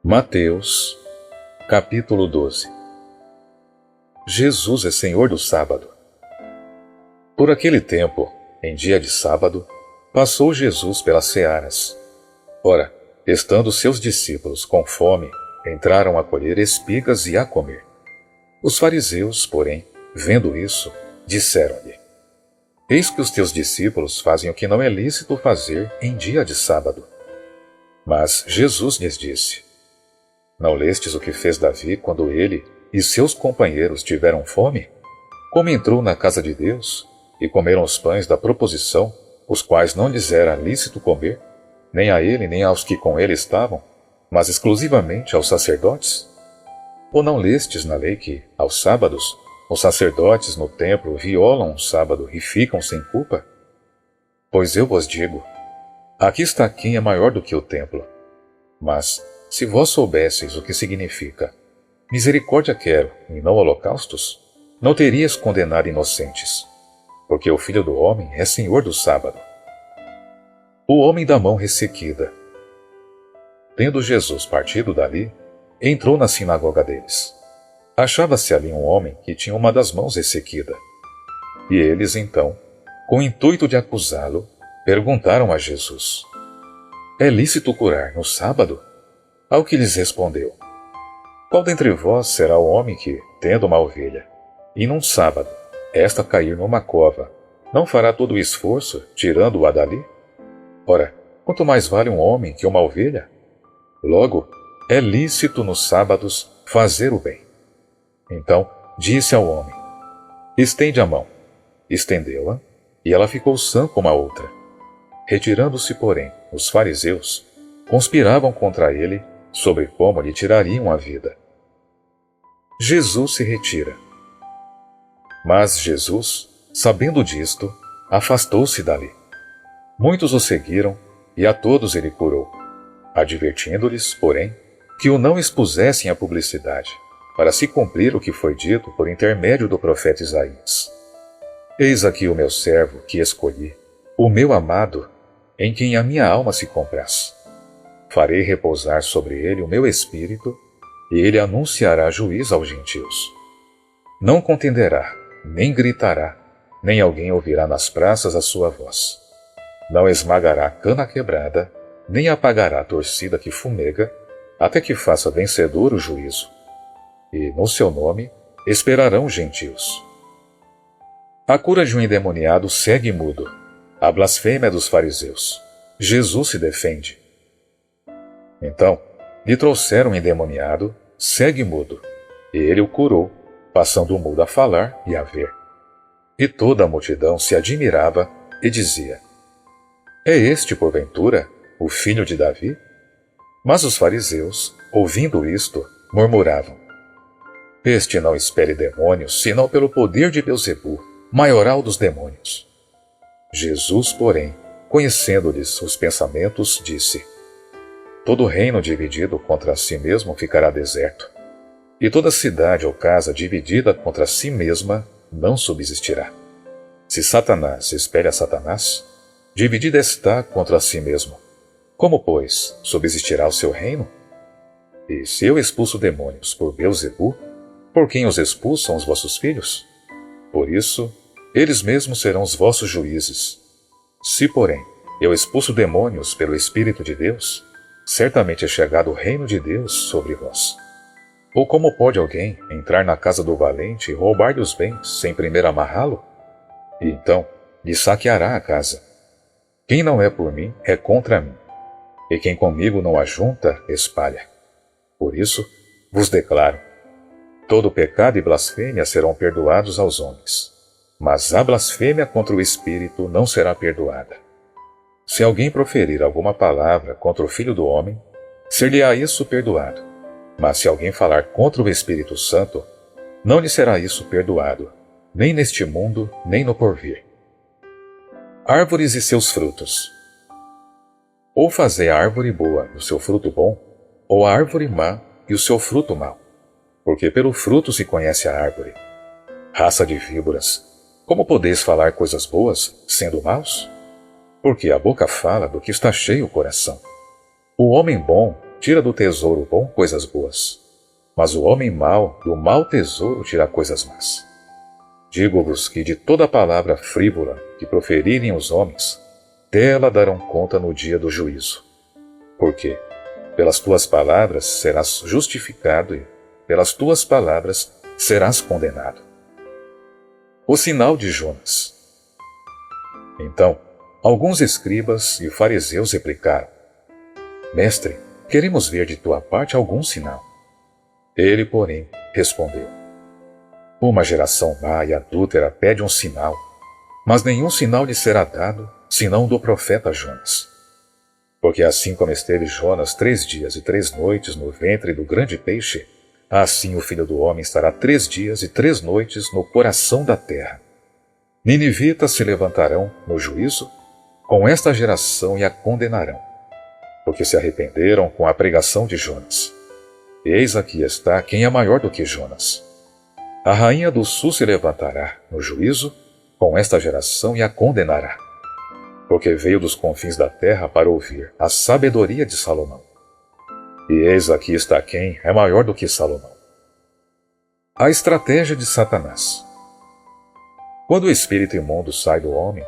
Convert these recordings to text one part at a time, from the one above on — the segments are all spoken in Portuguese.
Mateus, capítulo 12. Jesus é Senhor do sábado. Por aquele tempo, em dia de sábado, passou Jesus pelas searas. Ora, estando seus discípulos com fome, entraram a colher espigas e a comer. Os fariseus, porém, vendo isso, disseram-lhe: Eis que os teus discípulos fazem o que não é lícito fazer em dia de sábado. Mas Jesus lhes disse: Não lestes o que fez Davi quando ele e seus companheiros tiveram fome? Como entrou na casa de Deus e comeram os pães da proposição, os quais não lhes era lícito comer, nem a ele nem aos que com ele estavam, mas exclusivamente aos sacerdotes? Ou não lestes na lei que, aos sábados, os sacerdotes no templo violam um sábado e ficam sem culpa? Pois eu vos digo, aqui está quem é maior do que o templo. Mas, se vós soubesseis o que significa misericórdia quero e não holocaustos, não terias condenado inocentes, porque o Filho do Homem é Senhor do sábado. O homem da mão ressequida. Tendo Jesus partido dali, entrou na sinagoga deles. Achava-se ali um homem que tinha uma das mãos ressequida. E eles, então, com o intuito de acusá-lo, perguntaram a Jesus: É lícito curar no sábado? Ao que lhes respondeu: Qual dentre vós será o homem que, tendo uma ovelha, e num sábado, esta cair numa cova, não fará todo o esforço, tirando-a dali? Ora, quanto mais vale um homem que uma ovelha? Logo, é lícito nos sábados fazer o bem. Então disse ao homem: Estende a mão. Estendeu-a, e ela ficou sã como a outra. Retirando-se, porém, os fariseus, conspiravam contra ele sobre como lhe tirariam a vida. Jesus se retira. Mas Jesus, sabendo disto, afastou-se dali. Muitos o seguiram, e a todos ele curou, advertindo-lhes, porém, que o não expusessem à publicidade, para se cumprir o que foi dito por intermédio do profeta Isaías: Eis aqui o meu servo que escolhi, o meu amado, em quem a minha alma se compraz. Farei repousar sobre ele o meu espírito, e ele anunciará juízo aos gentios. Não contenderá, nem gritará, nem alguém ouvirá nas praças a sua voz. Não esmagará cana quebrada, nem apagará a torcida que fumega, até que faça vencedor o juízo. E, no seu nome, esperarão os gentios. A cura de um endemoniado segue mudo. A blasfêmia dos fariseus. Jesus se defende. Então, lhe trouxeram um endemoniado, segue mudo, e ele o curou, passando o mudo a falar e a ver. E toda a multidão se admirava e dizia: É este, porventura, o filho de Davi? Mas os fariseus, ouvindo isto, murmuravam: Este não expele demônios, senão pelo poder de Beelzebu, maioral dos demônios. Jesus, porém, conhecendo-lhes os pensamentos, disse: Todo reino dividido contra si mesmo ficará deserto, e toda cidade ou casa dividida contra si mesma não subsistirá. Se Satanás espelha Satanás, dividida está contra si mesmo. Como, pois, subsistirá o seu reino? E se eu expulso demônios por Beelzebu, por quem os expulsam os vossos filhos? Por isso, eles mesmos serão os vossos juízes. Se, porém, eu expulso demônios pelo Espírito de Deus, certamente é chegado o reino de Deus sobre vós. Ou como pode alguém entrar na casa do valente e roubar-lhe os bens sem primeiro amarrá-lo? E então lhe saqueará a casa. Quem não é por mim é contra mim, e quem comigo não ajunta, espalha. Por isso, vos declaro: todo pecado e blasfêmia serão perdoados aos homens, mas a blasfêmia contra o Espírito não será perdoada. Se alguém proferir alguma palavra contra o Filho do Homem, ser-lhe-á isso perdoado. Mas se alguém falar contra o Espírito Santo, não lhe será isso perdoado, nem neste mundo, nem no porvir. Árvores e seus frutos. Ou fazei a árvore boa o seu fruto bom, ou a árvore má e o seu fruto mau, porque pelo fruto se conhece a árvore. Raça de víboras, como podeis falar coisas boas, sendo maus? Porque a boca fala do que está cheio o coração. O homem bom tira do tesouro bom coisas boas, mas o homem mau do mau tesouro tira coisas más. Digo-vos que de toda palavra frívola que proferirem os homens, dela darão conta no dia do juízo. Porque pelas tuas palavras serás justificado e pelas tuas palavras serás condenado. O sinal de Jonas. Então, alguns escribas e fariseus replicaram: Mestre, queremos ver de tua parte algum sinal. Ele, porém, respondeu: Uma geração má e adúltera pede um sinal, mas nenhum sinal lhe será dado, senão do profeta Jonas. Porque assim como esteve Jonas 3 dias e 3 noites no ventre do grande peixe, assim o Filho do Homem estará 3 dias e 3 noites no coração da terra. Ninivitas se levantarão no juízo com esta geração e a condenarão, porque se arrependeram com a pregação de Jonas. Eis aqui está quem é maior do que Jonas. A rainha do sul se levantará no juízo com esta geração e a condenará, porque veio dos confins da terra para ouvir a sabedoria de Salomão. E eis aqui está quem é maior do que Salomão. A estratégia de Satanás. Quando o espírito imundo sai do homem,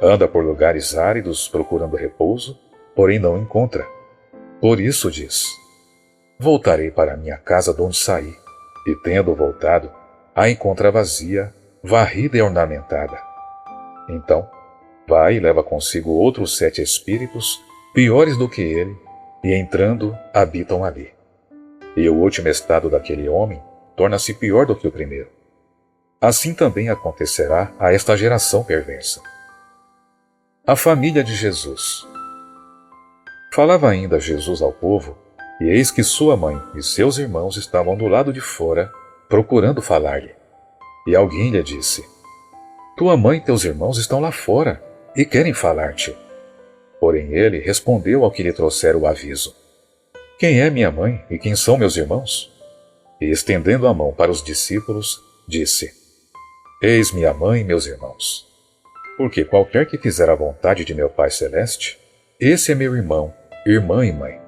anda por lugares áridos procurando repouso, porém não encontra. Por isso diz: Voltarei para a minha casa de onde saí, e tendo voltado, a encontra vazia, varrida e ornamentada. Então, vai e leva consigo outros 7 espíritos, piores do que ele, e entrando, habitam ali. E o último estado daquele homem torna-se pior do que o primeiro. Assim também acontecerá a esta geração perversa. A família de Jesus. Falava ainda Jesus ao povo, e eis que sua mãe e seus irmãos estavam do lado de fora, procurando falar-lhe. E alguém lhe disse: Tua mãe e teus irmãos estão lá fora, e querem falar-te. Porém ele respondeu ao que lhe trouxera o aviso: Quem é minha mãe e quem são meus irmãos? E estendendo a mão para os discípulos, disse: Eis minha mãe e meus irmãos. Porque qualquer que fizer a vontade de meu Pai Celeste, esse é meu irmão, irmã e mãe.